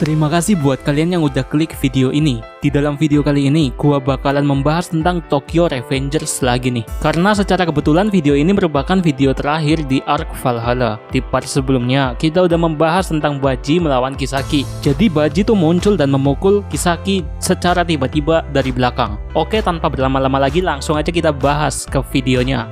Terima kasih buat kalian yang udah klik video ini. Di dalam video kali ini, gua bakalan membahas tentang Tokyo Revengers lagi nih. Karena secara kebetulan video ini merupakan video terakhir di Arc Valhalla. Di part sebelumnya, kita udah membahas tentang Baji melawan Kisaki. Jadi Baji tuh muncul dan memukul Kisaki secara tiba-tiba dari belakang. Oke, tanpa berlama-lama lagi, langsung aja kita bahas ke videonya.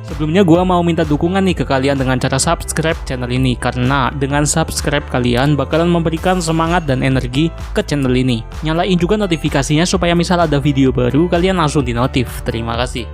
Sebelumnya gua mau minta dukungan nih ke kalian dengan cara subscribe channel ini, karena dengan subscribe kalian bakalan memberikan semangat dan energi ke channel ini. Nyalain juga notifikasinya supaya misal ada video baru kalian langsung dinotif. Terima kasih.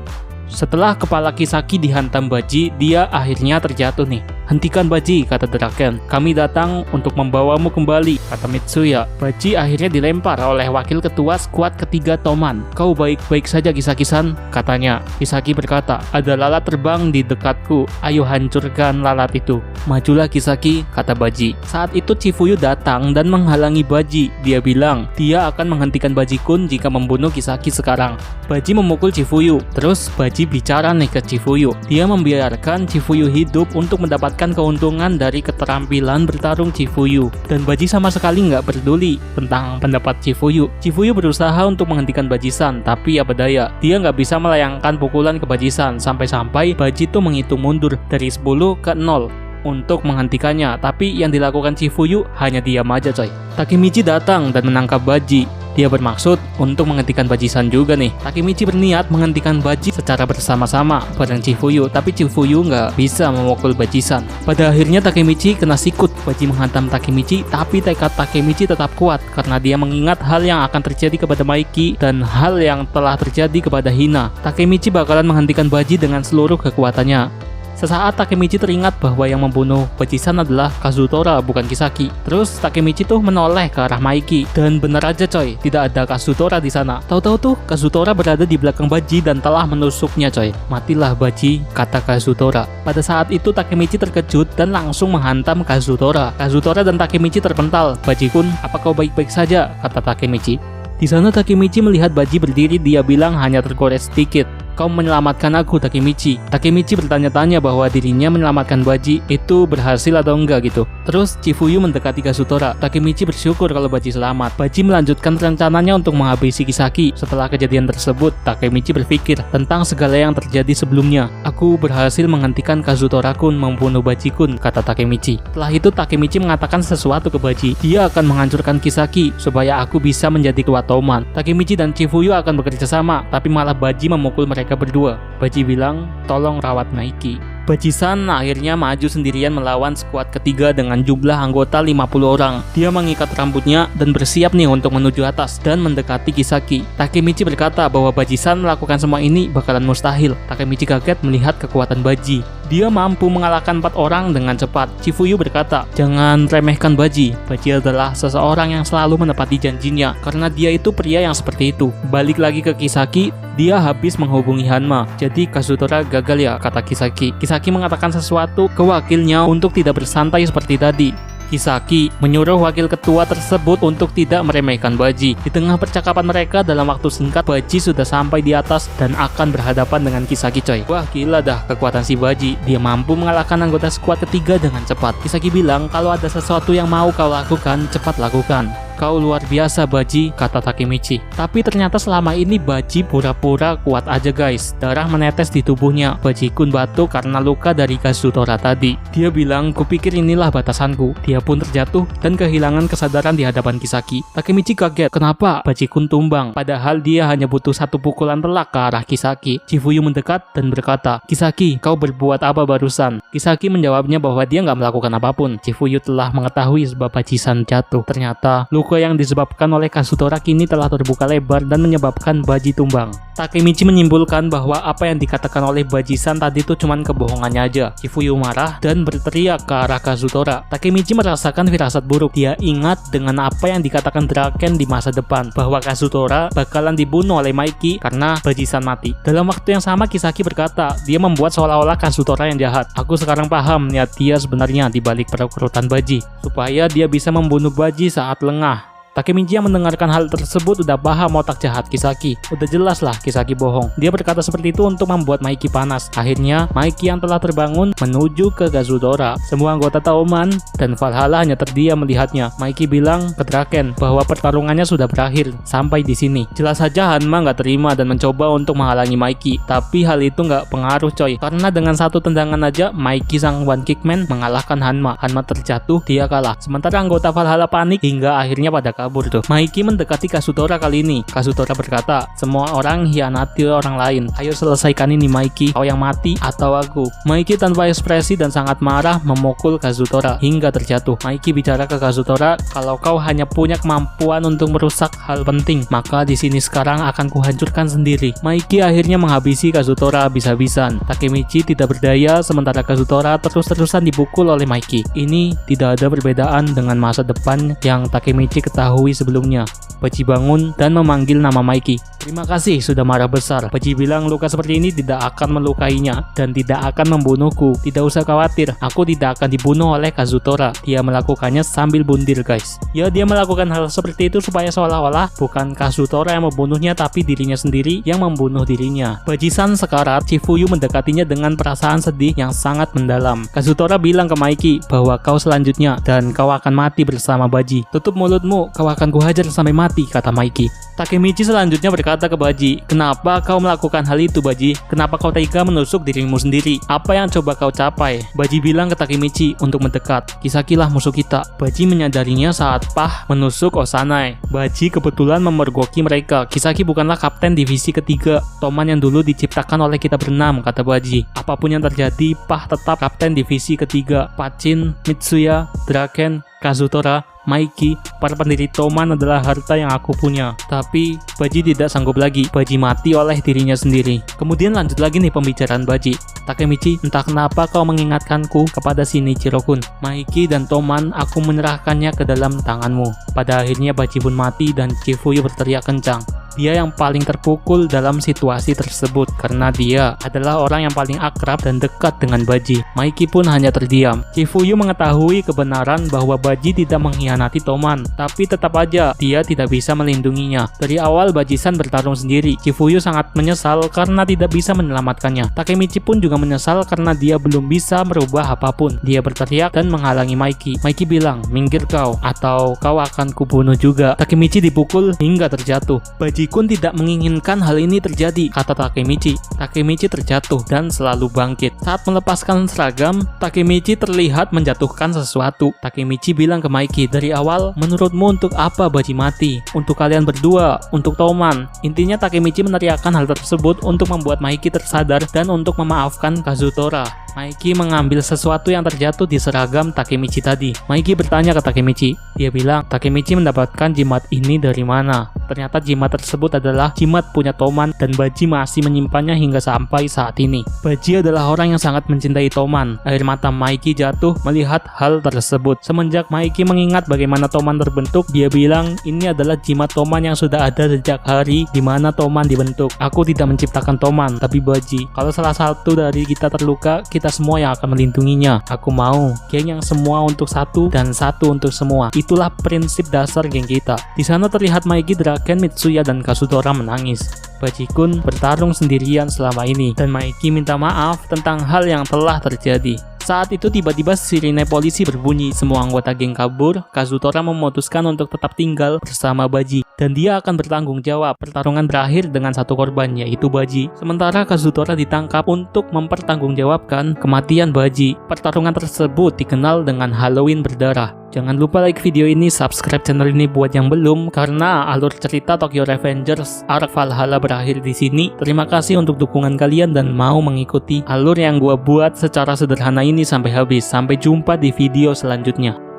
Setelah kepala Kisaki dihantam Baji, dia akhirnya terjatuh nih. "Hentikan Baji," kata Draken. "Kami datang untuk membawamu kembali," kata Mitsuya. Baji akhirnya dilempar oleh wakil ketua skuad ketiga Toman. "Kau baik-baik saja, Kisaki-san," katanya. Kisaki berkata, "Ada lalat terbang di dekatku, ayo hancurkan lalat itu." "Majulah Kisaki," kata Baji. Saat itu Chifuyu datang dan menghalangi Baji. Dia bilang dia akan menghentikan Baji-kun jika membunuh Kisaki sekarang. Baji memukul Chifuyu. Terus Baji bicara nih ke Chifuyu. Dia membiarkan Chifuyu hidup untuk mendapatkan keuntungan dari keterampilan bertarung Chifuyu. Dan Baji sama sekali nggak peduli tentang pendapat Chifuyu. Chifuyu berusaha untuk menghentikan Baji-san, tapi apa daya, dia nggak bisa melayangkan pukulan ke Baji-san. Sampai-sampai Baji tuh menghitung mundur dari 10 ke 0 untuk menghentikannya. Tapi yang dilakukan Chifuyu hanya diam aja coy. Takemichi datang dan menangkap Baji. Dia bermaksud untuk menghentikan Baji-san juga nih. Takemichi berniat menghentikan Baji secara bersama-sama bareng Chifuyu, tapi Chifuyu nggak bisa memukul Baji-san. Pada akhirnya Takemichi kena sikut. Baji menghantam Takemichi, tapi tekad Takemichi tetap kuat karena dia mengingat hal yang akan terjadi kepada Maiki dan hal yang telah terjadi kepada Hina. Takemichi bakalan menghentikan Baji dengan seluruh kekuatannya. Sesaat Takemichi teringat bahwa yang membunuh Baji-san adalah Kazutora, bukan Kisaki. Terus Takemichi tuh menoleh ke arah Maiki, dan benar aja coy, tidak ada Kazutora di sana. Tahu-tahu tuh Kazutora berada di belakang Baji dan telah menusuknya coy. "Matilah Baji," kata Kazutora. Pada saat itu Takemichi terkejut dan langsung menghantam Kazutora. Kazutora dan Takemichi terpental. "Baji-kun, apa kau baik-baik saja?" kata Takemichi. Di sana Takemichi melihat Baji berdiri. Dia bilang hanya tergores sedikit. "Kau menyelamatkan aku, Takemichi." Takemichi bertanya-tanya bahwa dirinya menyelamatkan Baji itu berhasil atau enggak gitu. Terus Chifuyu mendekati Kazutora. Takemichi bersyukur kalau Baji selamat. Baji melanjutkan rencananya untuk menghabisi Kisaki. Setelah kejadian tersebut, Takemichi berpikir tentang segala yang terjadi sebelumnya. "Aku berhasil menghentikan Kazutora-kun membunuh Baji-kun," kata Takemichi. Setelah itu Takemichi mengatakan sesuatu ke Baji. Dia akan menghancurkan Kisaki supaya aku bisa menjadi ketua Toman. Takemichi dan Chifuyu akan bekerja sama, tapi malah Baji memukul mereka berdua. Baji bilang, "Tolong rawat Maiki." Baji-san akhirnya maju sendirian melawan skuad ketiga dengan jumlah anggota 50 orang. Dia mengikat rambutnya dan bersiap nih untuk menuju atas dan mendekati Kisaki. Takemichi berkata bahwa Baji-san melakukan semua ini bakalan mustahil. Takemichi kaget melihat kekuatan Baji. Dia mampu mengalahkan 4 orang dengan cepat. Chifuyu berkata, "Jangan remehkan Baji. Baji adalah seseorang yang selalu menepati janjinya, karena dia itu pria yang seperti itu." Balik lagi ke Kisaki, dia habis menghubungi Hanma. "Jadi Kazutora gagal ya?" kata Kisaki. Kisaki mengatakan sesuatu ke wakilnya untuk tidak bersantai seperti tadi. Kisaki menyuruh wakil ketua tersebut untuk tidak meremehkan Baji. Di tengah percakapan mereka dalam waktu singkat, Baji sudah sampai di atas dan akan berhadapan dengan Kisaki coy. Wah, gila dah kekuatan si Baji. Dia mampu mengalahkan anggota skuad ketiga dengan cepat. Kisaki bilang, "Kalau ada sesuatu yang mau kau lakukan, cepat lakukan." "Kau luar biasa Baji," kata Takemichi. Tapi ternyata selama ini Baji pura-pura kuat aja guys. Darah menetes di tubuhnya. Baji-kun batuk karena luka dari Kazutora tadi. Dia bilang, "Kupikir inilah batasanku." Dia pun terjatuh dan kehilangan kesadaran di hadapan Kisaki. Takemichi kaget, kenapa Baji-kun tumbang? Padahal dia hanya butuh satu pukulan telak ke arah Kisaki. Chifuyu mendekat dan berkata, "Kisaki, kau berbuat apa barusan?" Kisaki menjawabnya bahwa dia nggak melakukan apapun. Chifuyu telah mengetahui sebab Baji-san jatuh. Ternyata luka yang disebabkan oleh Kazutora kini telah terbuka lebar dan menyebabkan Baji tumbang. Takemichi menyimpulkan bahwa apa yang dikatakan oleh Baji-san tadi itu cuma kebohongannya aja. Chifuyu marah dan berteriak ke arah Kazutora. Takemichi merasakan firasat buruk. Dia ingat dengan apa yang dikatakan Draken di masa depan, bahwa Kazutora bakalan dibunuh oleh Maiki karena Baji-san mati. Dalam waktu yang sama Kisaki berkata, dia membuat seolah-olah Kazutora yang jahat. "Aku sekarang paham niat dia sebenarnya di balik perekrutan Baji, supaya dia bisa membunuh Baji saat lengah." Takemichi yang mendengarkan hal tersebut udah paham otak jahat Kisaki. Udah jelas lah Kisaki bohong. Dia berkata seperti itu untuk membuat Maiki panas. Akhirnya Maiki yang telah terbangun menuju ke Kazutora. Semua anggota Toman dan Valhalla hanya terdiam melihatnya. Maiki bilang ke Draken bahwa pertarungannya sudah berakhir sampai di sini. Jelas saja Hanma nggak terima dan mencoba untuk menghalangi Maiki. Tapi hal itu nggak pengaruh coy. Karena dengan satu tendangan aja Maiki sang one kick man mengalahkan Hanma. Hanma terjatuh, dia kalah. Sementara anggota Valhalla panik hingga akhirnya pada kabur tuh. Maiki mendekati Kazutora kali ini. Kazutora berkata, semua orang hianati orang lain. Ayo selesaikan ini Maiki. Kau yang mati atau aku. Maiki tanpa ekspresi dan sangat marah memukul Kazutora hingga terjatuh. Maiki bicara ke Kazutora, kalau kau hanya punya kemampuan untuk merusak hal penting, maka di sini sekarang akan kuhancurkan sendiri. Maiki akhirnya menghabisi Kazutora habis-habisan. Takemichi tidak berdaya sementara Kazutora terus-terusan dipukul oleh Maiki. Ini tidak ada perbedaan dengan masa depan yang Takemichi ketahui sebelumnya. Baji bangun dan memanggil nama Maiki. Terima kasih sudah marah besar. Baji bilang luka seperti ini tidak akan melukainya dan tidak akan membunuhku. Tidak usah khawatir, aku tidak akan dibunuh oleh Kazutora. Dia melakukannya sambil bundir guys. Ya dia melakukan hal seperti itu supaya seolah-olah bukan Kazutora yang membunuhnya tapi dirinya sendiri yang membunuh dirinya. Baji-san sekarat, Chifuyu mendekatinya dengan perasaan sedih yang sangat mendalam. Kazutora bilang ke Maiki bahwa kau selanjutnya dan kau akan mati bersama Baji. Tutup mulutmu, kau akan kuhajar sampai mati, kata Maiki. Takemichi selanjutnya berkata ke Baji, kenapa kau melakukan hal itu Baji? Kenapa kau tega menusuk dirimu sendiri? Apa yang coba kau capai? Baji bilang ke Takemichi untuk mendekat. Kisaki lah musuh kita. Baji menyadarinya saat Pah menusuk Osanai. Baji kebetulan memergoki mereka. Kisaki bukanlah kapten divisi ketiga Toman yang dulu diciptakan oleh kita berenam, kata Baji. Apapun yang terjadi, Pah tetap kapten divisi ketiga. Pachin, Mitsuya, Draken, Kazutora, Maiki, para pendiri Toman adalah harta yang aku punya. Tapi Baji tidak sanggup lagi. Baji mati oleh dirinya sendiri. Kemudian lanjut lagi nih pembicaraan Baji. Takemichi, entah kenapa kau mengingatkanku kepada Shinichiro-kun. Maiki dan Toman, aku menyerahkannya ke dalam tanganmu. Pada akhirnya Baji pun mati dan Chifuyu berteriak kencang. Dia yang paling terpukul dalam situasi tersebut karena dia adalah orang yang paling akrab dan dekat dengan Baji. Maiki pun hanya terdiam. Chifuyu mengetahui kebenaran bahwa Baji tidak mengkhianati Toman, tapi tetap aja dia tidak bisa melindunginya. Dari awal Baji-san bertarung sendiri. Chifuyu sangat menyesal karena tidak bisa menyelamatkannya. Takemichi pun juga menyesal karena dia belum bisa merubah apapun. Dia berteriak dan menghalangi Maiki. Maiki bilang, minggir kau atau kau akan kubunuh juga. Takemichi dipukul hingga terjatuh. Baji-kun tidak menginginkan hal ini terjadi, kata Takemichi. Takemichi terjatuh dan selalu bangkit. Saat melepaskan seragam, Takemichi terlihat menjatuhkan sesuatu. Takemichi bilang ke Maiki, dari awal menurutmu untuk apa Baji mati? Untuk kalian berdua, untuk Toman. Intinya Takemichi meneriakkan hal tersebut untuk membuat Maiki tersadar dan untuk memaafkan Kazutora. Maiki mengambil sesuatu yang terjatuh di seragam Takemichi tadi. Maiki bertanya ke Takemichi. Dia bilang, Takemichi mendapatkan jimat ini dari mana? Ternyata jimat tersebut adalah jimat punya Toman dan Baji masih menyimpannya hingga sampai saat ini. Baji adalah orang yang sangat mencintai Toman. Air mata Maiki jatuh melihat hal tersebut. Semenjak Maiki mengingat bagaimana Toman terbentuk, dia bilang, ini adalah jimat Toman yang sudah ada sejak hari di mana Toman dibentuk. Aku tidak menciptakan Toman, tapi Baji. Kalau salah satu dari kita terluka, kita semua yang akan melindunginya. Aku mau geng yang semua untuk satu dan satu untuk semua. Itulah prinsip dasar geng kita. Di sana terlihat Maiki, Draken, Mitsuya dan Kazutora menangis. Baji-kun bertarung sendirian selama ini dan Maiki minta maaf tentang hal yang telah terjadi. Saat itu tiba-tiba sirine polisi berbunyi. Semua anggota geng kabur. Kazutora memutuskan untuk tetap tinggal bersama Baji dan dia akan bertanggung jawab. Pertarungan berakhir dengan satu korban, yaitu Baji. Sementara Kazutora ditangkap untuk mempertanggungjawabkan kematian Baji. Pertarungan tersebut dikenal dengan Halloween berdarah. Jangan lupa like video ini, subscribe channel ini buat yang belum, karena alur cerita Tokyo Revengers Arc Valhalla berakhir di sini. Terima kasih untuk dukungan kalian dan mau mengikuti alur yang gua buat secara sederhana ini sampai habis. Sampai jumpa di video selanjutnya.